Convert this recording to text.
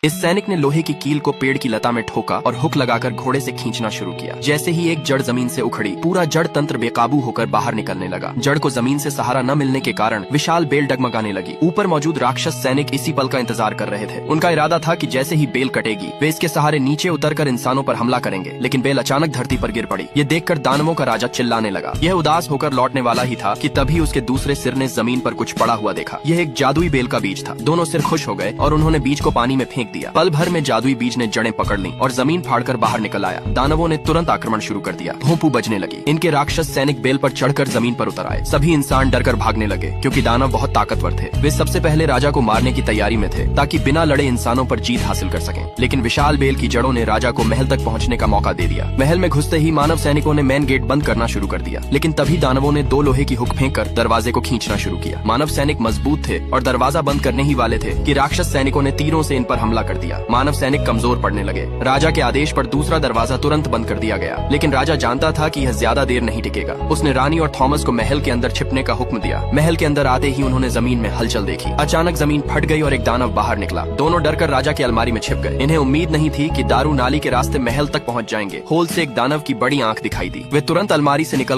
इस सैनिक ने लोहे की कील को पेड़ की लता में ठोका और हुक लगाकर घोड़े से खींचना शुरू किया। जैसे ही एक जड़ जमीन से उखड़ी, पूरा जड़ तंत्र बेकाबू होकर बाहर निकलने लगा। जड़ को जमीन से सहारा न मिलने के कारण विशाल बेल डगमगाने लगी। ऊपर मौजूद राक्षस सैनिक इसी पल का इंतजार कर रहे थे। उनका इरादा था कि जैसे ही बेल कटेगी वे इसके सहारे नीचे उतरकर इंसानों पर हमला करेंगे, लेकिन बेल अचानक धरती पर गिर पड़ी। ये देखकर दानवों का राजा चिल्लाने लगा। यह उदास होकर लौटने वाला ही था कि तभी उसके दूसरे सिर ने जमीन पर कुछ पड़ा हुआ देखा। यह एक जादुई बेल का बीज था। दोनों सिर खुश हो गए और उन्होंने बीज को पानी में फेंक दिया। पल भर में जादुई बीज ने जड़ें पकड़ ली और जमीन फाड़कर बाहर निकल आया। दानवों ने तुरंत आक्रमण शुरू कर दिया। भोंपू बजने लगी। इनके राक्षस सैनिक बेल पर चढ़कर जमीन पर उतर आए। सभी इंसान डरकर भागने लगे क्योंकि दानव बहुत ताकतवर थे। वे सबसे पहले राजा को मारने की तैयारी में थे ताकि बिना लड़े इंसानों पर जीत हासिल कर सकें। लेकिन विशाल बेल की जड़ों ने राजा को महल तक पहुंचने का मौका दे दिया। महल में घुसते ही मानव सैनिकों ने मेन गेट बंद करना शुरू कर दिया, लेकिन तभी दानवों ने 2 लोहे की हुक फेंककर दरवाजे को खींचना शुरू किया। मानव सैनिक मजबूत थे और दरवाजा बंद करने ही वाले थे कि राक्षस सैनिकों ने तीरों से इन पर हमला कर दिया। मानव सैनिक कमजोर पड़ने लगे। राजा के आदेश पर दूसरा दरवाजा तुरंत बंद कर दिया गया, लेकिन राजा जानता था कि यह ज्यादा देर नहीं टिकेगा। उसने रानी और थॉमस को महल के अंदर छिपने का हुक्म दिया। महल के अंदर आते ही उन्होंने जमीन में हलचल देखी। अचानक जमीन फट गई और एक दानव बाहर निकला। दोनों डरकर राजा की अलमारी में छिप गए। इन्हें उम्मीद नहीं थी कि दारू नाली के रास्ते महल तक पहुंच जाएंगे। होल से एक दानव की बड़ी आंख दिखाई दी। वे तुरंत अलमारी से निकलकर